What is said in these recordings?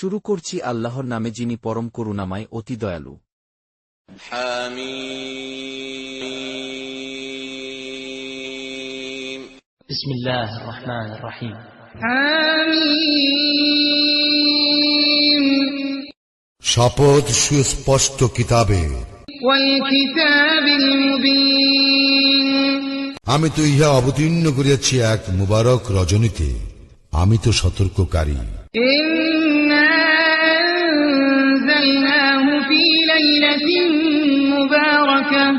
শুরু করছি আল্লাহর নামে, যিনি পরম করুণাময়, অতি দয়ালু। হামীম। বিসমিল্লাহির রহমানির রহিম। হামীম। শপথ সুস্পষ্ট কিতাবে, ওয়াল কিতাবিল মুবিন। আমি তো ইহা অবতীর্ণ করিয়াছি এক মুবারক রজনীতে, আমি তো সতর্ককারী। ইন্না আনজালনাহু ফী লাইলাতিন মুবারাকাহ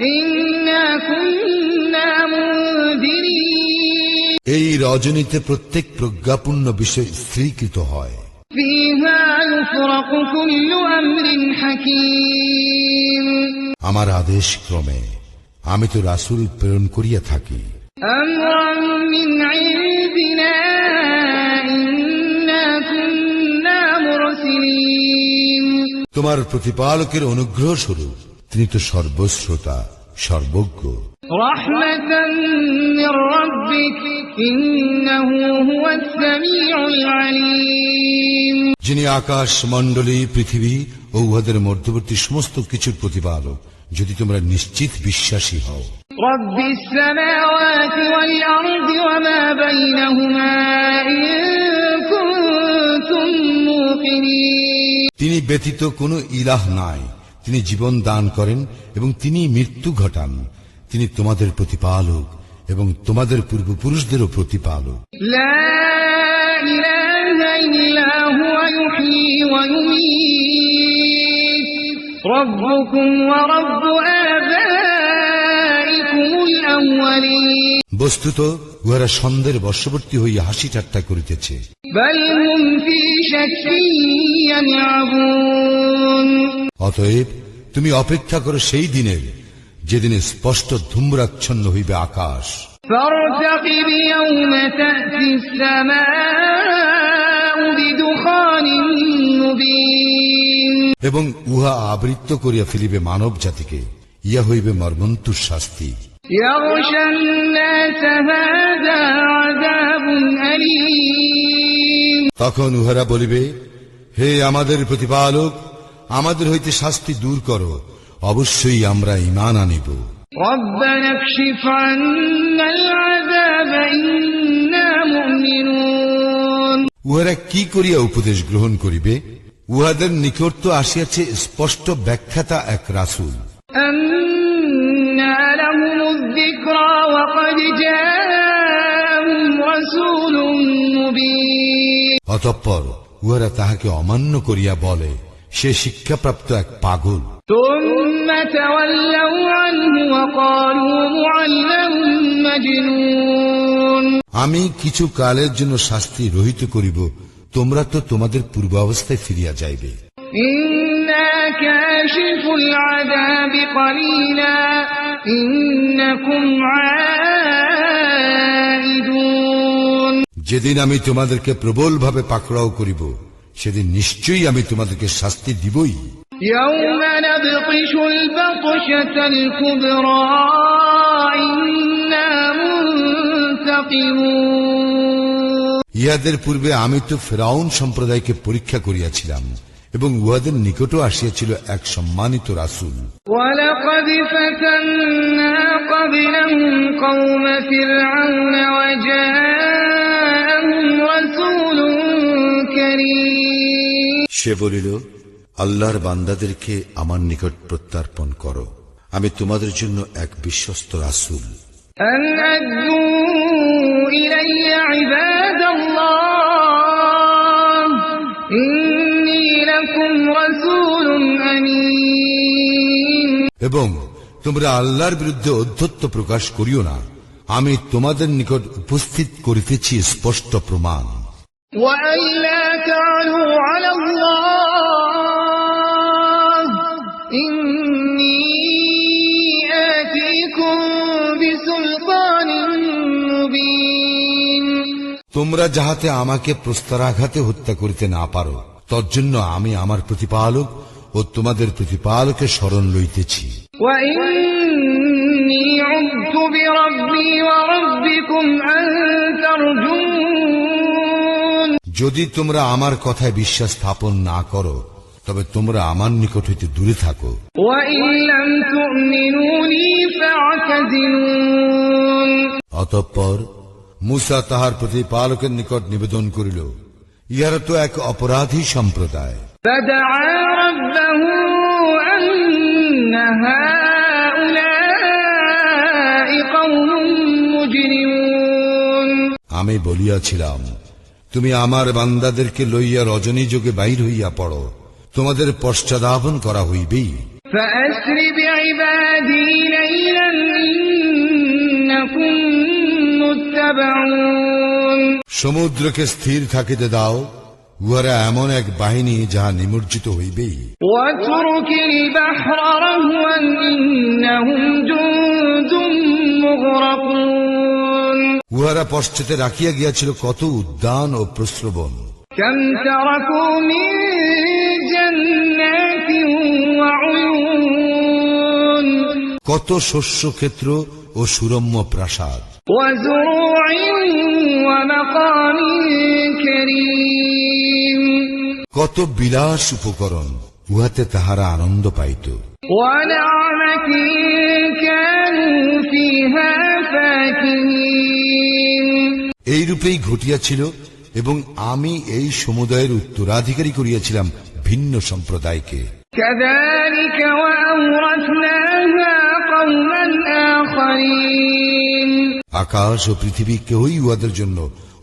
ইন্না কুন্না মুনদিরিন। এই রজনীতে প্রত্যেক প্রজ্ঞাপূর্ণ বিষয় স্থিরীকৃত হয়। ফীহা ইউফরাকু কুল্লু আমরিন হাকীম। আমার আদেশ ক্রমে আমি তো রাসূল প্রেরণ করিয়া থাকি। আমরান মিন ইনদিনা ইন্না কুন্না মুরসিলিন। তোমার প্রতিপালকের অনুগ্রহ স্বরূপ তিনি তো সর্বশ্রোতা, সর্বজ্ঞ। রাহমাতান মির রাব্বিক ইন্নাহু হুয়াস সামিউল আলীম। যিনি আকাশ মণ্ডলী, পৃথিবী ও উহাদের মধ্যবর্তী সমস্ত কিছুর প্রতিপালক, যদি তোমরা নিশ্চিত বিশ্বাসী হও। রব্বিস সামাওয়াতি ওয়াল আরদি ওয়া মা বাইনাহুমা ইন কুনতুম মুকিনিন। তিনি ব্যতীত কোনো ইলাহ নাই, তিনি জীবন দান করেন এবং তিনি মৃত্যু ঘটান। তিনি তোমাদের প্রতিপালক এবং তোমাদের পূর্বপুরুষদেরও প্রতিপালক। লা ইলাহা ইল্লা হুয়া ইউহয়ী ওয়া ইউমীত। রব্বুকুম ওয়া রব্বু আবাইকুমুল আউয়ালিন। বস্তুত উহারা সন্দেহের বশবর্তী হইয়া হাসি ঠাট্টা করিতেছে। বাল হুম ফী শাক্কিন ইয়ালআবুন। অতএব তুমি অপেক্ষা করো সেই দিনের, যেদিনে স্পষ্ট ধূম্রাচ্ছন্ন হইবে আকাশ। ফারতাকিব ইয়াওমা তা'তিস সামাউ বিদুখানিন মুবিন। এবং উহা আবৃত্ত করিয়া ফেলিবে মানব জাতিকে, ইয়া হইবে মর্মন্তুর শাস্তি। ইয়াগশান নাস হাযা আযাবুন আলীম। তখন উহারা বলিবে, হে আমাদের প্রতিপালক, আমাদের হইতে শাস্তি দূর করো, অবশ্যই আমরা ঈমান আনিব। রব্বানা কশিফ আন্নাল আযাব ইন্না মুমিনুন। উহারা কি করিয়া উপদেশ গ্রহণ করিবে? উহাদের নিকট তো আসিয়াছে স্পষ্ট ব্যাখ্যাতা এক রাসূল। আন্না লাহুমুয যিকরা ওয়া ক্বাদ জাআহুম রাসূলুম মুবিন। অতঃপর উহারা তাহাকে অমান্য করিয়া বলে, সে শিক্ষাপ্রাপ্ত এক পাগল। থুম্মা তাওয়াল্লাউ আনহু ওয়া ক্বালু মুআল্লামুন মাজনুন। আমি কিছু কালের জন্য শাস্তি রহিত করিব, তোমরা তো তোমাদের পূর্বাবস্থায় ফিরিয়া যাইবে। ইন্না কাশিফুল আযাবি ক্বালিলা ইন্নাকুম আইদুন। যেদিন আমি তোমাদেরকে প্রবলভাবে পাকড়াও করিব, সেদিন নিশ্চয়ই আমি তোমাদেরকে শাস্তি দিবই। ইয়াওমা নাবতিশুল বাতশাতাল কুবরা ইন্না মুনতাকিমুন। ইহাদের পূর্বে আমি তো ফিরআউন সম্প্রদায়কে পরীক্ষা করিয়াছিলাম এবং উহাদের নিকটও আসিয়াছিল এক সম্মানিত রাসূল। ওয়ালাকাদ ফাতান্না ক্বাবলাহুম কওমা ফিরআউন ওয়া জাআহুম রাসূলুন কারীম। সে বলিল, আল্লাহর বান্দাদেরকে আমার নিকট প্রত্যার্পণ করো, আমি তোমাদের জন্য এক বিশ্বস্ত রাসূল। আন আদু ইলাইয়া ইবাদাল্লাহ ইন্নী লাকুম রাসূলুন আমিন। এবং তোমরা আল্লাহর বিরুদ্ধে অধ্যত্ব প্রকাশ করিও না, আমি তোমাদের নিকট উপস্থিত করিতেছি স্পষ্ট প্রমাণ। وأن لا تعلوا على الله إني آتيكم بسلطان مبين। তোমরা যাহাতে আমাকে প্রস্তরাঘাতে হত্যা করিতে না পারো, তজ্জন্য আমি আমার প্রতিপালক ও তোমাদের প্রতিপালকের শরণ লইতেছি। وإني عذت بربي وربكم أن ترجمون। যদি তোমরা আমার কথায় বিশ্বাস স্থাপন না করো তবে তোমরা আমার নিকট হইতে দূরে থাকো। وإن لم تؤمنوا لي فاعتزلون অতঃপর মূসা তাহার প্রতিপালকের নিকট নিবেদন করিল, ইহারা তো এক অপরাধী সম্প্রদায়। فدعا ربه أن هؤلاء قوم مجرمون আমি বলিয়াছিলাম, তুমি আমার বান্দাদেরকে লইয়া রজনী যোগে বাহির হইয়া পড়ো, তোমাদের পশ্চাদাপন করা হইবেই। فأسر بعبادي ليلا إنكم متبعون সমুদ্রকে স্থির থাকিতে দাও, উহারা এমন এক বাহিনী যাহা নিমজ্জিত হইবেই। واترك البحر رهوا إنهم جند مغرقون উহারা পশ্চাতে রাখিয়া গিয়াছিল কত উদ্যান ও প্রস্রবণ। كم تركوا من جنات وعيون কত শস্যক্ষেত্র ও সুরম্য প্রাসাদ। وزروع ومقام كريم কত বিলাস উপকরণ, উহাতে তাহারা আনন্দ পাইত। ونعمة كانوا فيها فاكهين এইরূপেই ঘটিয়াছিল, এবং আমি এই সমুদায়ের উত্তরাধিকারী করিয়াছিলাম ভিন্ন সম্প্রদায়কে। كذلك وأورثناها قوما آخرين আকাশ ও পৃথিবী কেউই উহাদের জন্য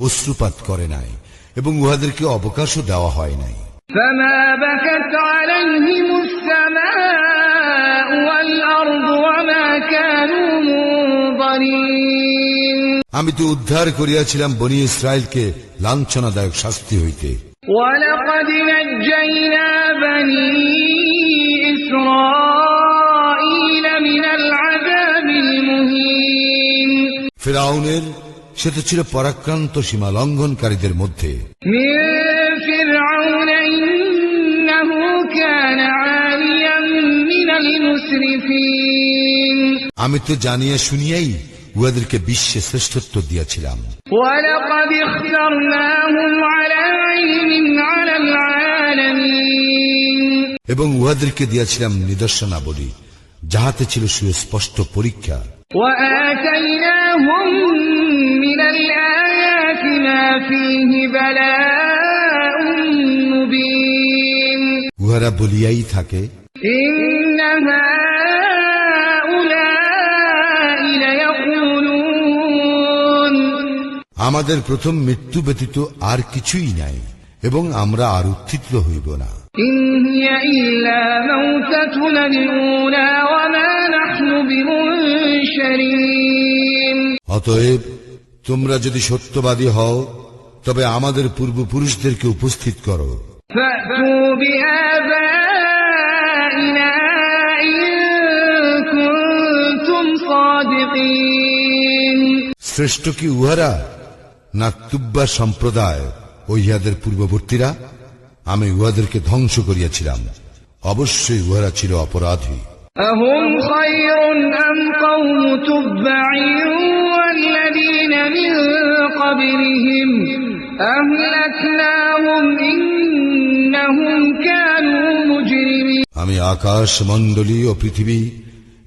অশ্রুপাত করে নাই, এবং উহাদেরকে অবকাশও দেওয়া হয় নাই। فما بكت عليهم السماء والأرض وما كانوا منظرين আমি তো উদ্ধার করিয়াছিলাম বনি ইসরায়েলকে লাঞ্ছনাদায়ক শাস্তি হইতে। ولقد نجينا بني إسرائيل من العذاب المهين ফিরআউনের সে তো ছিল পরাক্রান্ত সীমা লঙ্ঘনকারীদের মধ্যে। من فرعون إنه كان عاليا من المسرفين আমি তো জানিয়া শুনিয়াই উহাদেরকে বিশ্বে শ্রেষ্ঠত্ব দিয়াছিলাম। ولقد اخترناهم على علم على العالمين এবং উহাদেরকে দিয়াছিলাম নিদর্শনাবলী, যাহাতে ছিল সুস্পষ্ট পরীক্ষা। وآتيناهم من الآيات ما فيه بلاء مبين উহারা বলিয়াই থাকে, إن هؤلاء ليقولون আমাদের প্রথম মৃত্যু ব্যতীত আর কিছুই নাই, এবং আমরা আর উত্থিত হইব না। إن هي إلا موتتنا الأولى وما نحن بمنشرين অতএব তোমরা যদি সত্যবাদী হও তবে আমাদের পূর্বপুরুষদেরকে উপস্থিত করো। فأتوا بآبائنا إن كنتم صادقين শ্রেষ্ঠ কি উহারা, না তুব্বা সম্প্রদায় ও ইহাদের পূর্ববর্তীরা? আমি উহাদেরকে ধ্বংস করিয়াছিলাম, অবশ্যই উহারা ছিল অপরাধী। أهم خير أم قوم تبع والذين من قبلهم أهلكناهم إنهم كانوا مجرمين আমি আকাশ মণ্ডলী ও পৃথিবী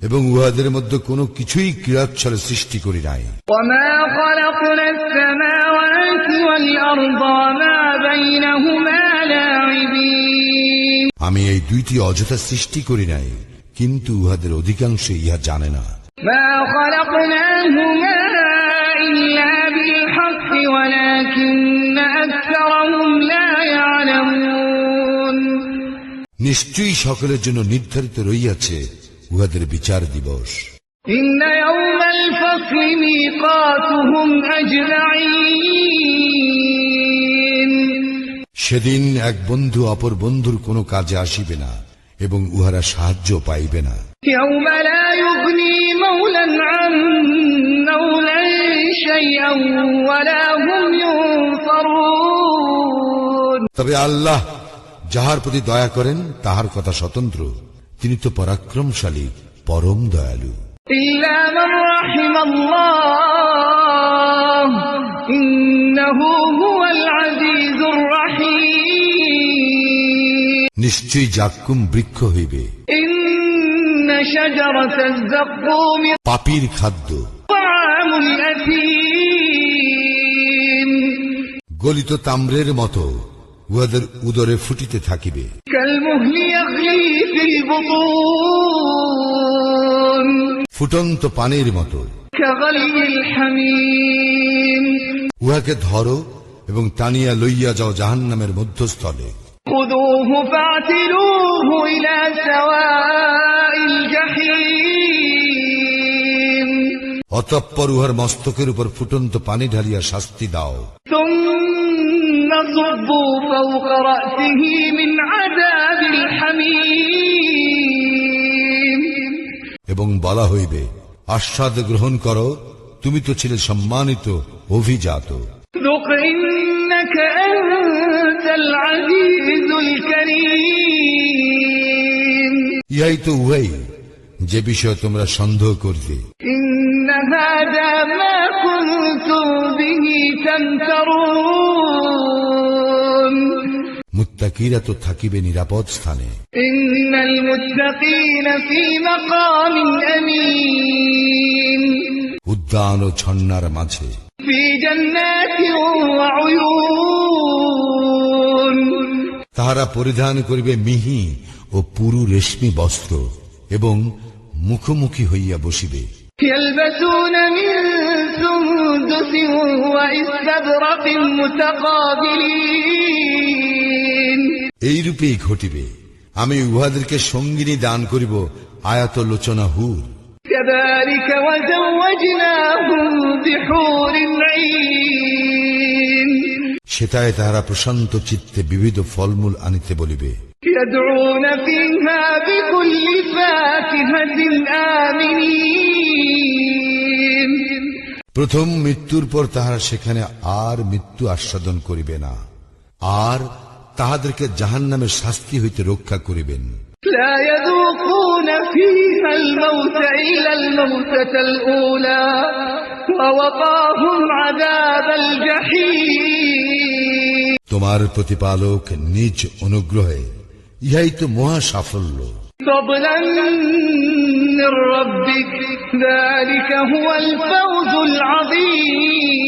এবং উহাদের মধ্যে কোনো কিছুই ক্রীড়াচ্ছলে সৃষ্টি করি নাই। وما خلقنا السماوات والأرض وما بينهما لاعبين আমি এই দুইটি অযথা সৃষ্টি করি নাই, কিন্তু উহাদের অধিকাংশ ইহা জানে না। ما خلقناهما إلا بالحق ولكن أكثرهم لا يعلمون নিশ্চয়ই সকলের জন্য নির্ধারিত রইয়াছে উহাদের বিচার দিবস। إن يوم الفصل ميقاتهم أجمعين সেদিন এক বন্ধু অপর বন্ধুর কোনো কাজে আসিবে না, এবং উহারা সাহায্য পাইবে না। يوم لا يغني مولا عن مولا شيئا ولا هم ينصرون তবে আল্লাহ যাহার প্রতি দয়া করেন তাহার কথা স্বতন্ত্র, তিনি তো পরাক্রমশালী, পরম দয়ালু। إلا من رحم الله إنه هو العزيز الرحيم নিশ্চয়ই জাক্কুম বৃক্ষ হইবে, إن شجرة الزقوم পাপীর খাদ্য, طعام الأثيم গলিত তাম্রের মতো উহাদের উদরে ফুটিতে থাকিবে, كالمهل يغلي في البطون ফুটন্ত পানির মতো। كغلي الحميم উহাকে ধরো এবং টানিয়া লইয়া যাও জাহান্নামের মধ্যস্থলে। خذوه فاعتلوه إلى سواء الجحيم অতঃপর উহার মস্তকের উপর ফুটন্ত পানি ঢালিয়া শাস্তি দাও। ثم صبوا فوق رأسه من عذاب الحميم এবং বলা হইবে, আস্বাদ গ্রহণ করো, তুমি তো ছিলে সম্মানিত অভিজাত। ذق إنك أنت العزيز الكريم ইহাই তো উহাই যে বিষয়ে তোমরা সন্দেহ করবে। إن هذا ما كنتم به تمترون মুত্তাকিরা তো থাকিবে নিরাপদ স্থানে। إن المتقين في مقام أمين উদ্যান ও ঝর্ণার মাঝে, في جنات وعيون তাহারা পরিধান করিবে মিহি ও পুরু রেশমি বস্ত্র এবং মুখোমুখি হইয়া বসিবে। يلبسون من سندس واستبرق متقابلين এইরূপেই ঘটিবে, আমি উহাদেরকে সঙ্গিনী দান করিব আয়াত লোচনা হুর। كذلك وزوجناهم بحور عين সেটায় তাহারা প্রশান্ত চিত্তে বিবিধ ফলমূল আনিতে বলিবে। يدعون فيها بكل فاكهة آمنين প্রথম মৃত্যুর পর তাহারা সেখানে আর মৃত্যু আস্বাদন করিবে না, আর তাহাদেরকে জাহান্নামের শাস্তি হইতে রক্ষা করিবেন। لا يذوقون فيها الموت إلا الموتة الأولى ووقاهم عذاب الجحيم তোমার প্রতিপালক নিজ অনুগ্রহে ইহাই তো মহা সাফল্য। فضلا من ربك ذلك هو الفوز العظيم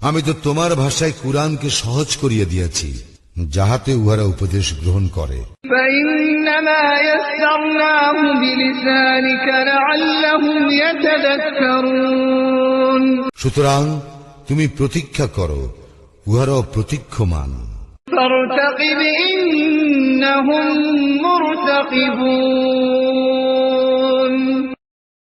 আমি তো তোমার ভাষায় কুরআনকে সহজ করিয়া দিয়াছি, যাহাতে উহারা উপদেশ গ্রহণ করে। فإنما يسرناه بلسانك لعلهم يتذكرون সুতরাং তুমি প্রতীক্ষা করো, উহারাও প্রতীক্ষমান। فارتقب إنهم مرتقبون